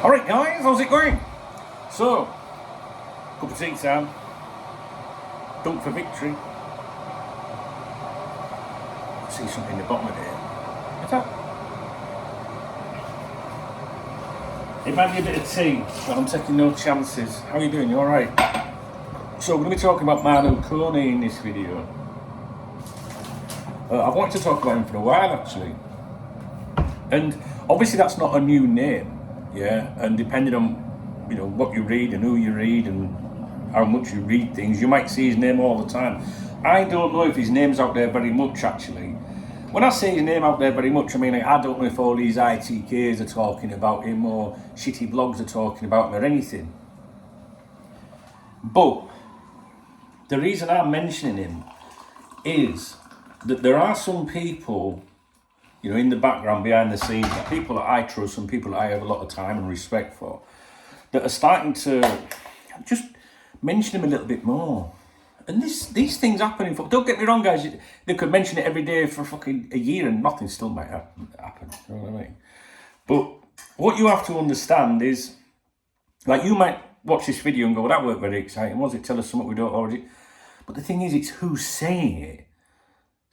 Alright guys, how's it going? So, cup of tea time, dunk for victory. I see something in the bottom of it. What's that? It might be a bit of tea, but I'm taking no chances. How are you doing? You alright? So we're going to be talking about Manu Kone in this video. I've wanted to talk about him for a while actually. And obviously that's not a new name. Yeah, and depending on what you read and who you read and how much you read things, you might see his name all the time. I don't know if his name's out there very much actually. When I say his name out there very much, I mean I don't know if all these ITKs are talking about him or shitty blogs are talking about him or anything. But the reason I'm mentioning him is that there are some people in the background, behind the scenes, people that I trust and people that I have a lot of time and respect for, that are starting to just mention him a little bit more. And these things happen in football. Don't get me wrong, guys. They could mention it every day for fucking a year and nothing still might happen. You know what I mean? But what you have to understand is, like, you might watch this video and go, well, that weren't very exciting, was it? Tell us something we don't already. But the thing is, it's who's saying it.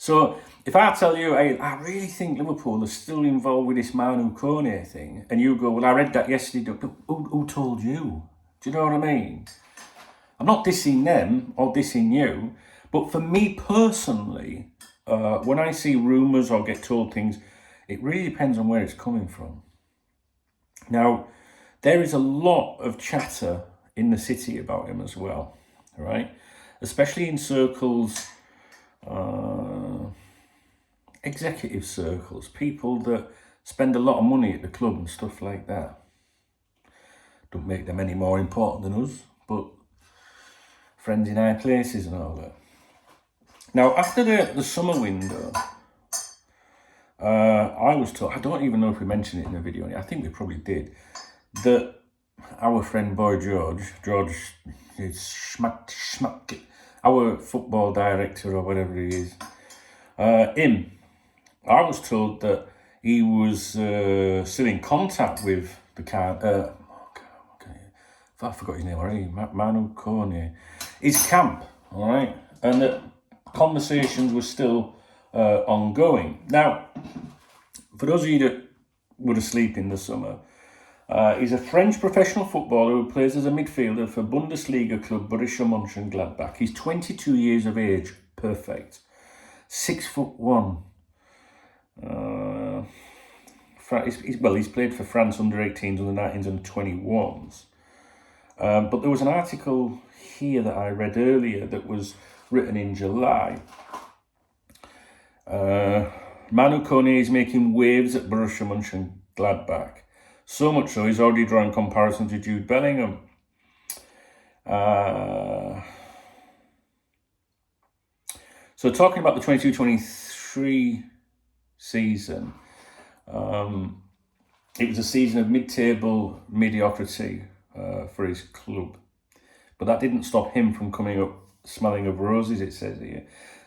So if I tell you, hey, I really think Liverpool are still involved with this Manu Kone thing, and you go, well, I read that yesterday, who told you? Do you know what I mean? I'm not dissing them or dissing you, but for me personally, when I see rumours or get told things, it really depends on where it's coming from. Now, there is a lot of chatter in the city about him as well, right? Especially in circles, executive circles, people that spend a lot of money at the club and stuff like that. Don't make them any more important than us, but friends in high places and all that. Now, after the summer window, I was told, I don't even know if we mentioned it in the video, I think we probably did, that our friend boy George is our football director or whatever he is, I was told that he was still in contact with the I forgot his name already, Manu Kone, his camp, all right, and that conversations were still ongoing. Now, for those of you that were asleep in the summer, he's a French professional footballer who plays as a midfielder for Bundesliga club Borussia Mönchengladbach. He's 22 years of age, perfect, 6'1". He's played for France under 18s, under 19s, and 21s. But there was an article here that I read earlier that was written in July. Manu Kone is making waves at Borussia Mönchengladbach. So much so, he's already drawing comparisons to Jude Bellingham. So talking about the 22-23 season, it was a season of mid-table mediocrity for his club. But that didn't stop him from coming up smelling of roses, it says here.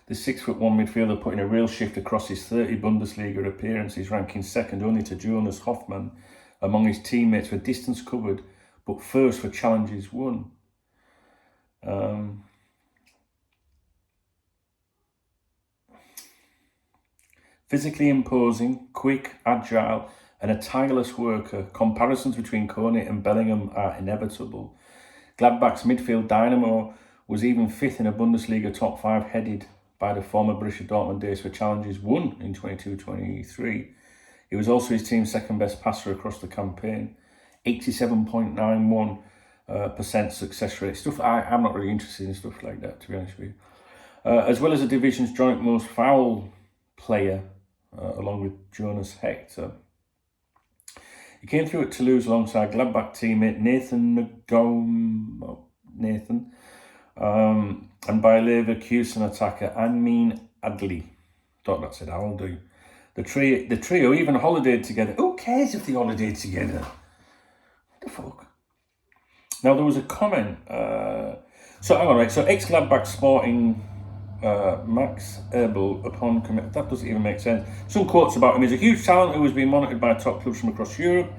The 6'1" midfielder put in a real shift across his 30 Bundesliga appearances, ranking second only to Jonas Hoffmann among his teammates for distance covered, but first for challenges won. Physically imposing, quick, agile, and a tireless worker, comparisons between Kone and Bellingham are inevitable. Gladbach's midfield dynamo was even fifth in a Bundesliga top 5, headed by the former Borussia Dortmund days for challenges won in 22-23. He was also his team's second best passer across the campaign, 87.91% success rate. Stuff I'm not really interested in stuff like that, to be honest with you. As well as the division's joint most foul player, along with Jonas Hector. He came through at Toulouse alongside Gladbach teammate Nathan, and by Leverkusen attacker Amin Adli. Thought that said I'll do. The trio even holidayed together. Who cares if they holidayed together? What the fuck? Now there was a comment. So ex-Gladbach Sporting Max Erbel upon commit. That doesn't even make sense. Some quotes about him: he's a huge talent who has been monitored by top clubs from across Europe.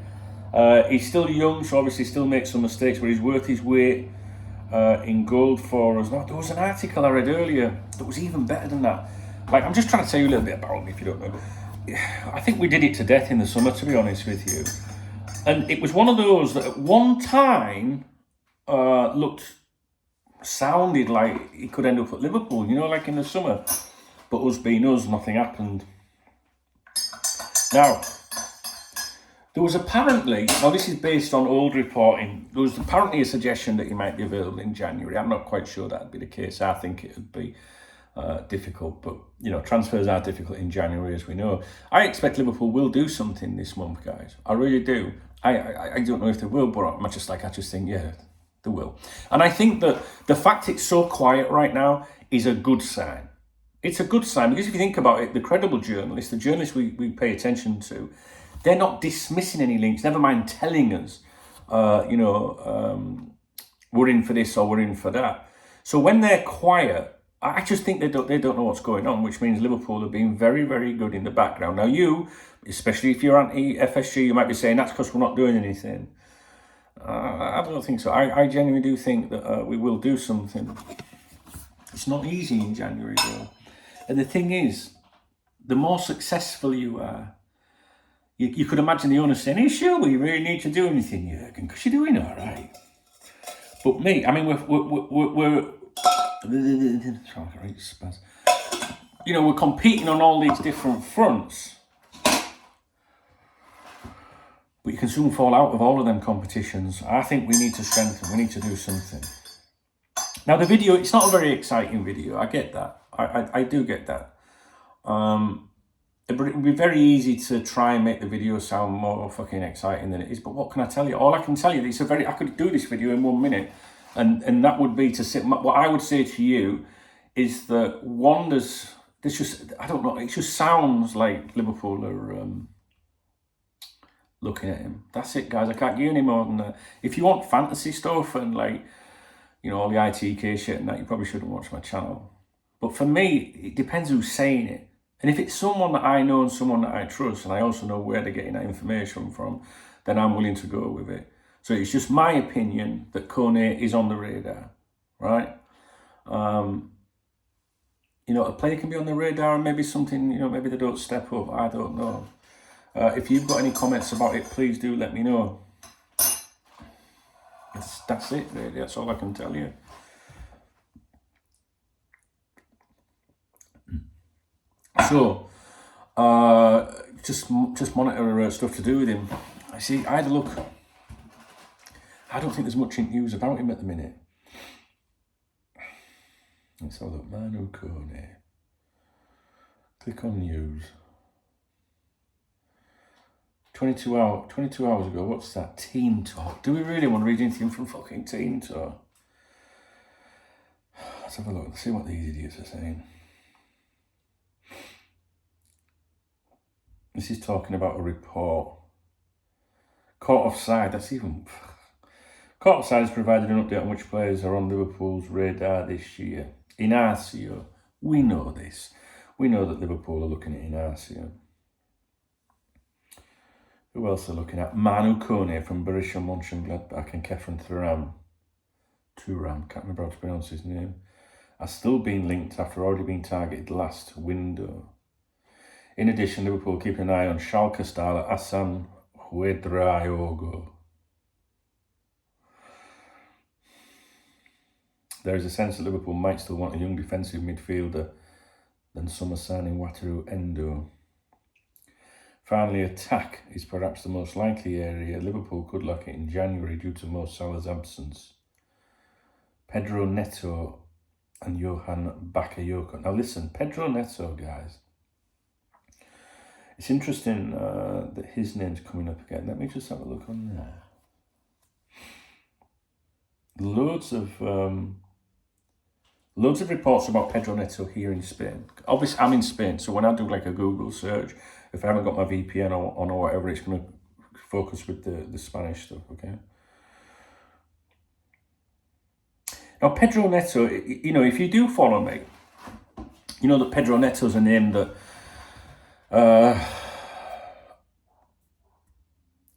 He's still young, so obviously still makes some mistakes, but he's worth his weight in gold for us. Now, there was an article I read earlier that was even better than that. Like, I'm just trying to tell you a little bit about him if you don't know. I think we did it to death in the summer, to be honest with you. And it was one of those that at one time sounded like he could end up at Liverpool, you know, like in the summer. But us being us, nothing happened. Now, there was apparently, now this is based on old reporting, there was apparently a suggestion that he might be available in January. I'm not quite sure that'd be the case. I think it would be difficult, but, you know, transfers are difficult in January, as we know. I expect Liverpool will do something this month, guys. I really do. I don't know if they will, but I just think, yeah, they will. And I think that the fact it's so quiet right now is a good sign. It's a good sign, because if you think about it, the credible journalists, the journalists we pay attention to, they're not dismissing any links, never mind telling us, we're in for this or we're in for that. So when they're quiet, I just think they don't know what's going on, which means Liverpool are being very, very good in the background. Now you, especially if you're anti-FSG, you might be saying that's because we're not doing anything. I don't think so. I genuinely do think that we will do something. It's not easy in January, though. And the thing is, the more successful you are, you could imagine the owner saying, "Are you sure we really need to do anything, Jurgen? Because you're doing all right." But me, I mean, we're we're competing on all these different fronts. But you can soon fall out of all of them competitions. I think we need to strengthen. We need to do something. Now, the video, it's not a very exciting video. I get that. I do get that. It would be very easy to try and make the video sound more fucking exciting than it is. But what can I tell you? All I can tell you is I could do this video in 1 minute. And that would be to sit. What I would say to you is that I don't know, it just sounds like Liverpool are looking at him. That's it, guys. I can't give you any more than that. If you want fantasy stuff and all the ITK shit and that, you probably shouldn't watch my channel. But for me, it depends who's saying it. And if it's someone that I know and someone that I trust, and I also know where they're getting that information from, then I'm willing to go with it. So it's just my opinion that Kone is on the radar, right? A player can be on the radar and maybe something, maybe they don't step up. I don't know. If you've got any comments about it, please do let me know. That's it, really. That's all I can tell you. So, just monitor stuff to do with him. I had a look. I don't think there's much news about him at the minute. Let's have a look. Manu, Kone. Click on news. 22 hours ago, what's that? Team Talk. Do we really want to read anything from fucking Team Talk? Let's have a look. Let's see what these idiots are saying. This is talking about a report. Caught offside. That's even... Caught offside has provided an update on which players are on Liverpool's radar this year. Inacio. We know this. We know that Liverpool are looking at Inacio. Who else are looking at? Manu, Kone from Borussia Mönchengladbach and Kefren Thuram, can't remember how to pronounce his name, are still being linked after already being targeted last window. In addition, Liverpool keep an eye on Schalke star Hassan Huedraogo. There is a sense that Liverpool might still want a young defensive midfielder than summer signing Watty Endo. Finally, attack is perhaps the most likely area. Liverpool could lock it in January due to Mo Salah's absence. Pedro, Neto and Johan Bakayoko. Now listen, Pedro Neto, guys. It's interesting that his name's coming up again. Let me just have a look on there. Loads of reports about Pedro Neto here in Spain. Obviously, I'm in Spain, so when I do like a Google search, if I haven't got my VPN on or whatever, it's going to focus with the Spanish stuff, okay? Now, Pedro Neto, if you do follow me, you know that Pedro Neto's a name that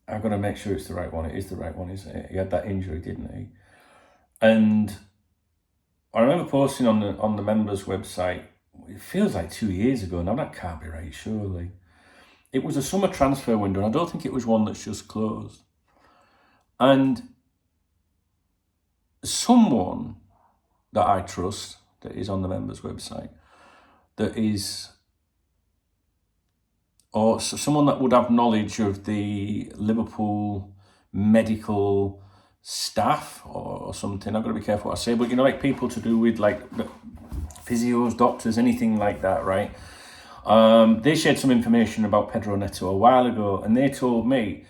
I've got to make sure it's the right one. It is the right one, isn't it? He had that injury, didn't he? And I remember posting on the members' website, it feels like 2 years ago now, that can't be right, surely. It was a summer transfer window, and I don't think it was one that's just closed. And someone that I trust, that is on the members' website, that is, or someone that would have knowledge of the Liverpool medical staff or something. I've got to be careful what I say, but like people to do with like physios, doctors, anything like that, right? They shared some information about Pedro Neto a while ago, and they told me,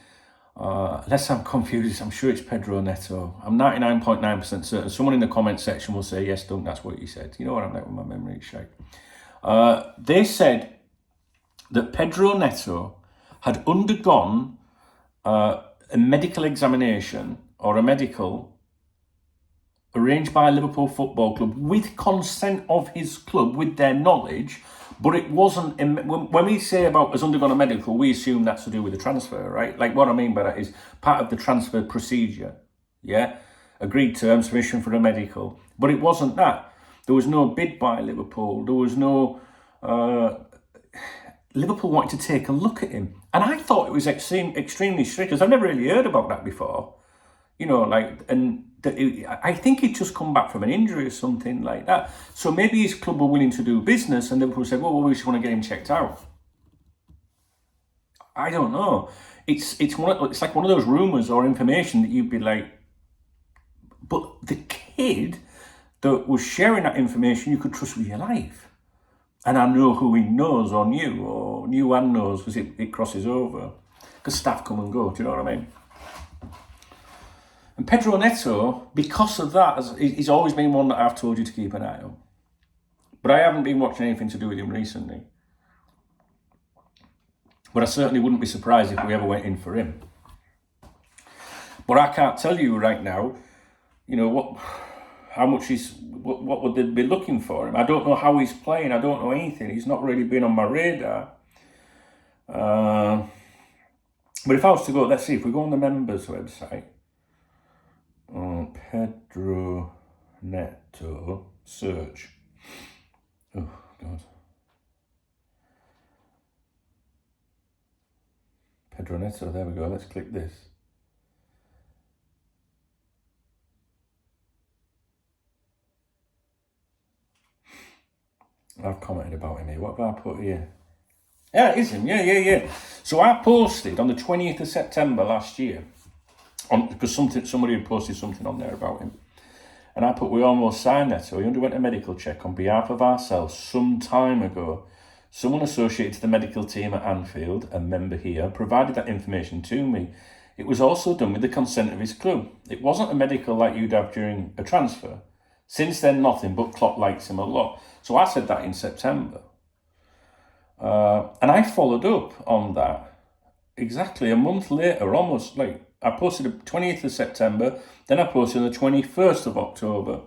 unless I'm confused, I'm sure it's Pedro Neto. I'm 99.9% certain. Someone in the comment section will say, yes, Dunk, that's what you said. You know what I'm like with my memory shake. They said that Pedro Neto had undergone a medical examination or a medical arranged by Liverpool Football Club with consent of his club, with their knowledge, but it wasn't, when we say about has undergone a medical, we assume that's to do with the transfer, right? Like what I mean by that is part of the transfer procedure, yeah? Agreed terms, permission for a medical, but it wasn't that. There was no bid by Liverpool, there was no, Liverpool wanted to take a look at him. And I thought it was extremely strict, because I've never really heard about that before. You know, like, and I think he'd just come back from an injury or something like that. So maybe his club were willing to do business, and Liverpool said, well, we just want to get him checked out. I don't know. It's like one of those rumours or information that you'd be like, but the kid that was sharing that information you could trust with your life. And I know who he knows or knew and knows, because it crosses over. Because staff come and go, do you know what I mean? And Pedro Neto, because of that, he's always been one that I've told you to keep an eye on. But I haven't been watching anything to do with him recently. But I certainly wouldn't be surprised if we ever went in for him. But I can't tell you right now, you know, how much what would they be looking for him? I don't know how he's playing. I don't know anything. He's not really been on my radar. But if I was to go, let's see, if we go on the members website, Pedro Neto, search. Oh, God. Pedro Neto, there we go. Let's click this. I've commented about him here. What have I put here? Yeah, it is him. Yeah. So I posted on the 20th of September last year, because somebody had posted something on there about him. And I put, we almost signed Neto. He underwent a medical check on behalf of ourselves some time ago. Someone associated to the medical team at Anfield, a member here, provided that information to me. It was also done with the consent of his club. It wasn't a medical like you'd have during a transfer. Since then, nothing, but Klopp likes him a lot. So I said that in September. And I followed up on that exactly a month later, almost like I posted the 20th of September, then I posted on the 21st of October.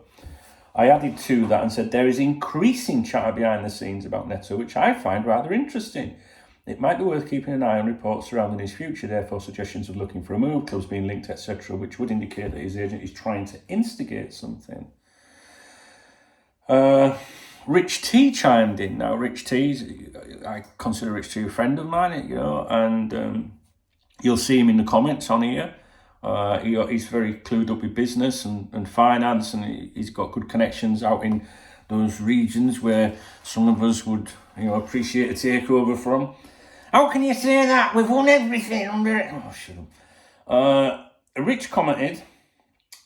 I added to that and said there is increasing chatter behind the scenes about Neto, which I find rather interesting. It might be worth keeping an eye on reports surrounding his future, therefore suggestions of looking for a move, clubs being linked, etc., which would indicate that his agent is trying to instigate something. Rich T chimed in now. Rich T, I consider Rich T a friend of mine, you know, and you'll see him in the comments on here. He's very clued up with business and finance, and he's got good connections out in those regions where some of us would, you know, appreciate a takeover from. How can you say that? We've won everything under it. Oh, shut up. Rich commented,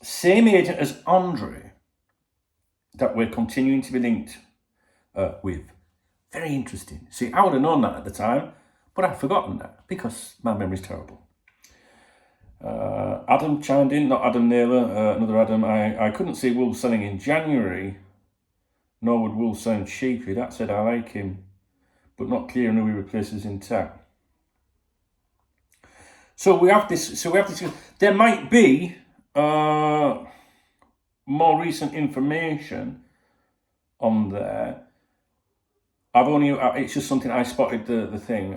same agent as Andre that we're continuing to be linked with. Very interesting. See, I would have known that at the time, but I've forgotten that because my memory's terrible. Adam chimed in, not Adam Naylor, another Adam. I couldn't see Wolves selling in January, nor would Wolves sound cheapy. That said, I like him, but not clear on who he replaces intact. So we have this. There might be more recent information on there. It's just something I spotted the thing.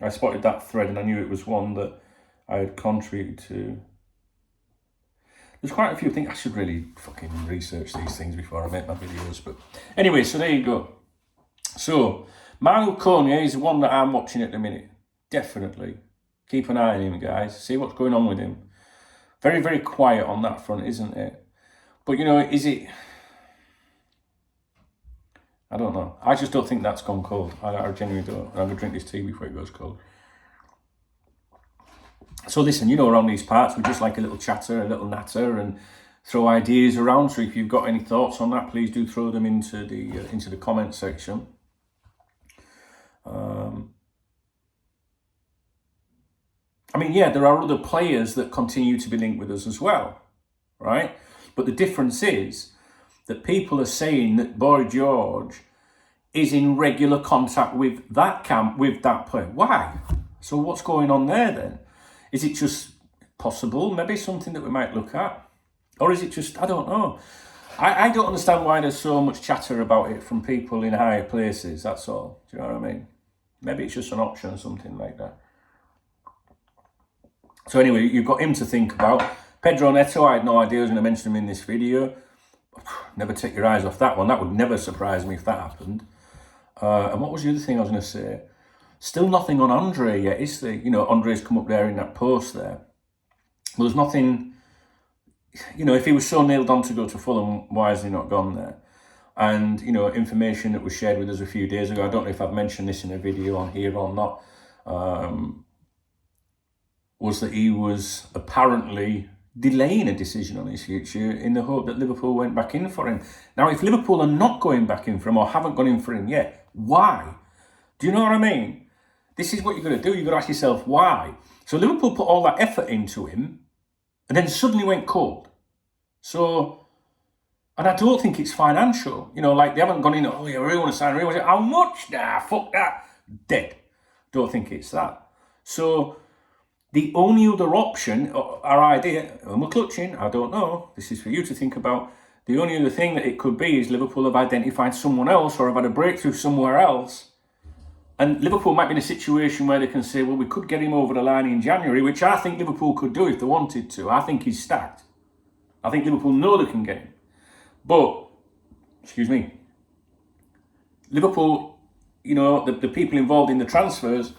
I spotted that thread and I knew it was one that I had contributed to. There's quite a few things. I should really fucking research these things before I make my videos. But anyway, so there you go. So Manu Kone is the one that I'm watching at the minute. Definitely. Keep an eye on him, guys. See what's going on with him. Very, very quiet on that front, isn't it? But, you know, is it... I don't know. I just don't think that's gone cold. I genuinely don't. I'm going to drink this tea before it goes cold. So listen, you know, around these parts, we just like a little chatter, a little natter, and throw ideas around. So if you've got any thoughts on that, please do throw them into the comment section. I mean, yeah, there are other players that continue to be linked with us as well, right? But the difference is that people are saying that Boy George is in regular contact with that camp, with that player. Why? So what's going on there then? Is it just possible, maybe something that we might look at? Or is it just, I don't know. I don't understand why there's so much chatter about it from people in higher places, that's all. Do you know what I mean? Maybe it's just an option or something like that. So anyway, you've got him to think about. Pedro Neto, I had no idea I was going to mention him in this video. Never take your eyes off that one. That would never surprise me if that happened. And what was the other thing I was going to say? Still nothing on Andre yet, is there? You know, Andre's come up there in that post there. Well, there's nothing... You know, if he was so nailed on to go to Fulham, why has he not gone there? And, you know, information that was shared with us a few days ago, I don't know if I've mentioned this in a video on here or not, was that he was apparently delaying a decision on his future in the hope that Liverpool went back in for him. Now, if Liverpool are not going back in for him or haven't gone in for him yet, why? Do you know what I mean? This is what you've got to do. You've got to ask yourself, why? So Liverpool put all that effort into him and then suddenly went cold. So, and I don't think it's financial. You know, like they haven't gone in, oh, yeah, we want to sign, how much? Nah, fuck that. Dead. Don't think it's that. So, the only other option, our idea, and we're clutching, I don't know, this is for you to think about, the only other thing that it could be is Liverpool have identified someone else or have had a breakthrough somewhere else. And Liverpool might be in a situation where they can say, well, we could get him over the line in January, which I think Liverpool could do if they wanted to. I think he's stacked. I think Liverpool know they can get him. But, excuse me, Liverpool, you know, the people involved in the transfers,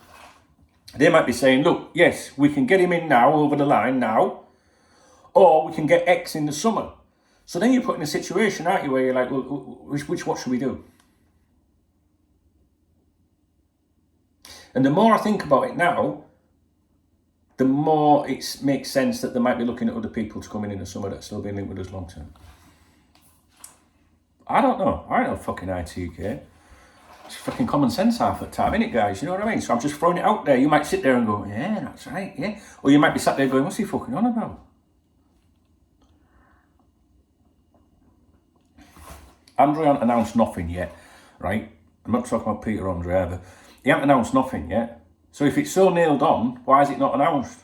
they might be saying, look, yes, we can get him in now, over the line now, or we can get X in the summer. So then you're put in a situation, aren't you, where you're like, well, what should we do? And the more I think about it now, the more it makes sense that they might be looking at other people to come in the summer that's still being linked with us long term. I don't know. I don't know fucking ITK. It's fucking common sense half the time, innit, guys? You know what I mean? So I'm just throwing it out there. You might sit there and go, yeah, that's right, yeah. Or you might be sat there going, what's he fucking on about? Andre hasn't announced nothing yet, right? I'm not talking about Peter Andre either. He hasn't announced nothing yet. So if it's so nailed on, why is it not announced?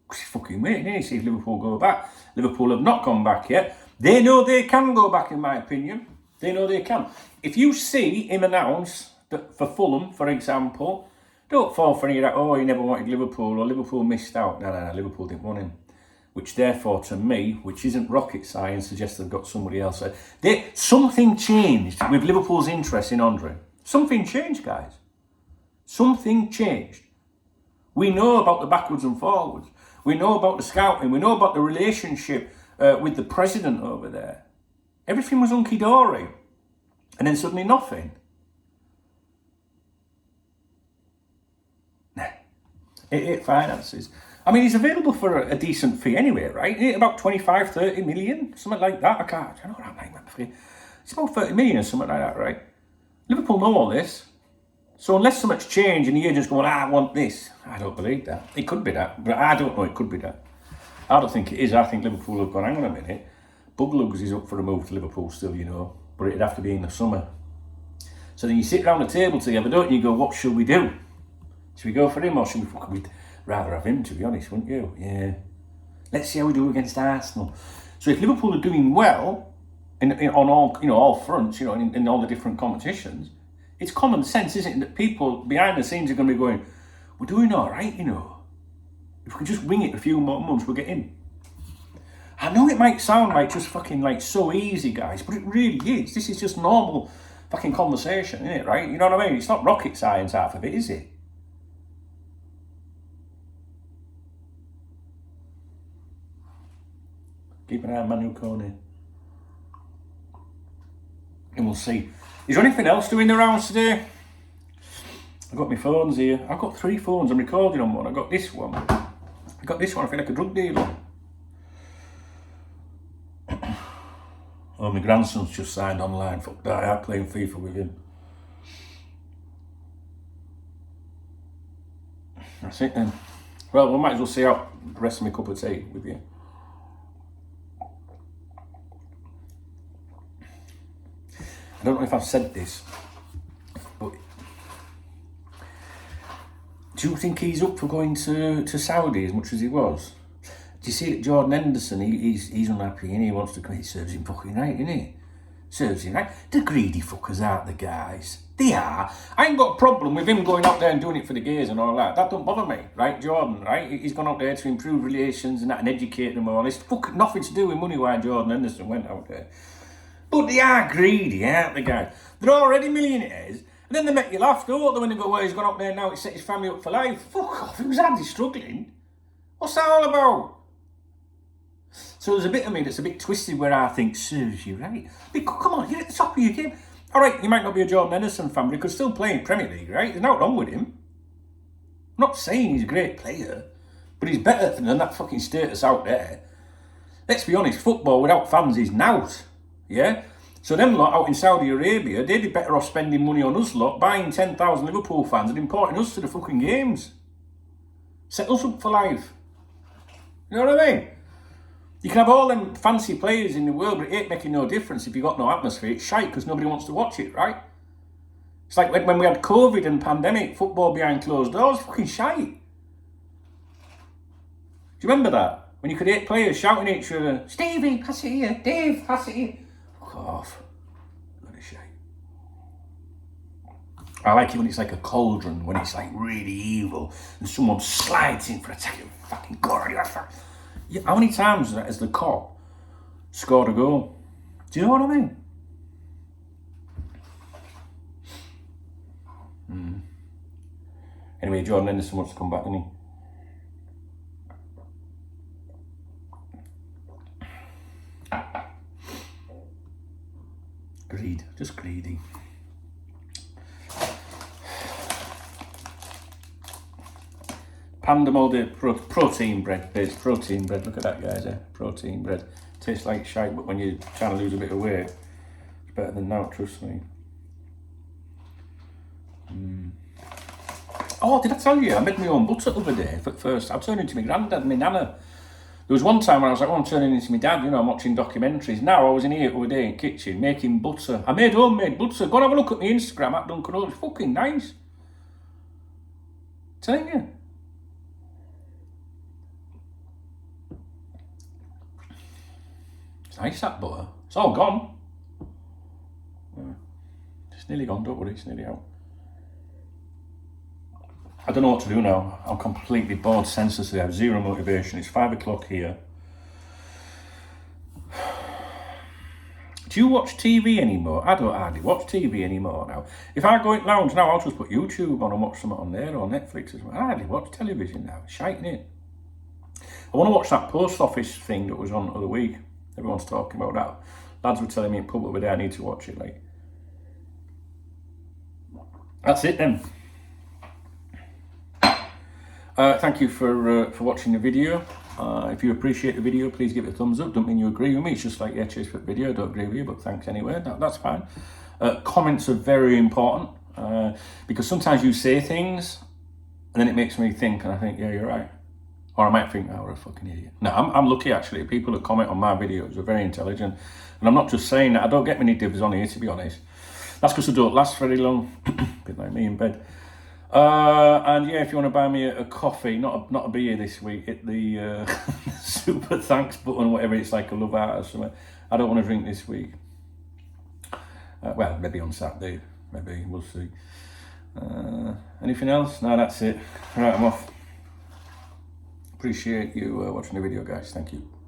Because he's fucking waiting, isn't he? See if Liverpool go back. Liverpool have not gone back yet. They know they can go back, in my opinion. They know they can. If you see him announce that for Fulham, for example, don't fall for any of that, oh, he never wanted Liverpool or Liverpool missed out. No, Liverpool didn't want him. Which therefore, to me, which isn't rocket science, suggests they've got somebody else there. Something changed with Liverpool's interest in Andre. Something changed, guys. Something changed. We know about the backwards and forwards. We know about the scouting. We know about the relationship with the president over there. Everything was hunky-dory. And then suddenly nothing. Nah. It finances. I mean, he's available for a decent fee anyway, right? About 25, 30 million, something like that. I don't know what I'm like. It's about 30 million or something like that, right? Liverpool know all this. So unless so much change and the agent's going, I want this, I don't believe that. It could be that, but I don't know, it could be that. I don't think it is. I think Liverpool have gone, hang on a minute. Buglugs is up for a move to Liverpool still, you know, but it'd have to be in the summer. So then you sit round the table together, don't you? You go, what should we do? Should we go for him or should we... We'd rather have him, to be honest, wouldn't you? Yeah. Let's see how we do against Arsenal. So if Liverpool are doing well on all, you know, all fronts, you know, in all the different competitions, it's common sense, isn't it, that people behind the scenes are going to be going, we're doing all right, you know. If we could just wing it a few more months, we'll get in. I know it might sound like just fucking like so easy, guys, but it really is. This is just normal fucking conversation, isn't it, right? You know what I mean? It's not rocket science, half of it, is it? Keep an eye on Manu, Kone. And we'll see. Is there anything else doing the rounds today? I've got my phones here. I've got 3 phones. I'm recording on one. I've got this one. I've got this one. I feel like a drug dealer. Oh, my grandson's just signed online. Fuck that. I'm playing FIFA with him. That's it then. Well, we might as well see out the rest of my cup of tea with you. I don't know if I've said this, but do you think he's up for going to Saudi as much as he was? Do you see that Jordan Henderson, he's unhappy and he wants to come, he serves him fucking right, isn't he? Serves him right. The greedy fuckers aren't the guys. They are. I ain't got a problem with him going out there and doing it for the gays and all that. That don't bother me, right? Jordan, right? He's gone out there to improve relations and that and educate them all. It's fucking nothing to do with money why Jordan Henderson went out there. But they are greedy, aren't they, guys? They're already millionaires, and then they make you laugh, don't they, when they go, well, he's gone up there now, he's set his family up for life. Fuck off, who's hardly struggling? What's that all about? So there's a bit of me that's a bit twisted where I think, serves you right. Because, come on, you're at the top of your game. All right, you might not be a Jordan Henderson fan, but he could still play in Premier League, right? There's nothing wrong with him. I'm not saying he's a great player, but he's better than that fucking status out there. Let's be honest, football without fans is nout. Yeah? So them lot out in Saudi Arabia, they'd be better off spending money on us lot, buying 10,000 Liverpool fans and importing us to the fucking games. Set us up for life. You know what I mean? You can have all them fancy players in the world, but it ain't making no difference if you've got no atmosphere. It's shite because nobody wants to watch it, right? It's like when we had COVID and pandemic, football behind closed doors, fucking shite. Do you remember that? When you could hear players shouting at each other, Stevie, pass it here, Dave, pass it here. Fuck off. Bloody shite. I like it when it's like a cauldron, when it's like really evil, and someone slides in for a second, fucking god. Yeah, how many times has the cop scored a goal? Do you know what I mean? Anyway, Jordan Henderson wants to come back, doesn't he? Greed, just greedy. Panda molded protein bread. It's protein bread. Look at that, guys. Protein bread. Tastes like shite, but when you're trying to lose a bit of weight, it's better than that, trust me. Oh, did I tell you? I made my own butter the other day. At first, I turned into my granddad, my nana. There was one time when I was like, oh, I'm turning into my dad, you know, I'm watching documentaries. Now I was in here the other day in the kitchen making butter. I made homemade butter. Go and have a look at my Instagram at Duncan Hall. It's fucking nice. Telling you. It's nice, that butter. It's all gone. It's nearly gone, don't worry, it's nearly out. I don't know what to do now. I'm completely bored senselessly. I have zero motivation. It's 5 o'clock here. Do you watch TV anymore? I don't hardly watch TV anymore now. If I go in lounge now, I'll just put YouTube on and watch something on there or Netflix as well. I hardly watch television now. It's shite, innit? I want to watch that post office thing that was on the other week. Everyone's talking about that. Lads were telling me in pub over there I need to watch it. Like, that's it then. Thank you for watching the video. If you appreciate the video, please give it a thumbs up. Don't mean you agree with me. It's just like, yeah, cheers for the video. I don't agree with you, but thanks anyway. That's fine. Comments are very important because sometimes you say things and then it makes me think, and I think, yeah, you're right. Or I might think, oh, we're a fucking idiot. No, I'm lucky actually. People that comment on my videos are very intelligent. And I'm not just saying that. I don't get many divs on here, to be honest. That's because I don't last very long. A bit like me in bed. And yeah, if you want to buy me a coffee, not a beer this week, hit the super thanks button, whatever it's like, a love heart or something. I don't want to drink this week. Well, maybe on Saturday, maybe, we'll see. Anything else? No, that's it. Right, I'm off. Appreciate you watching the video, guys. Thank you.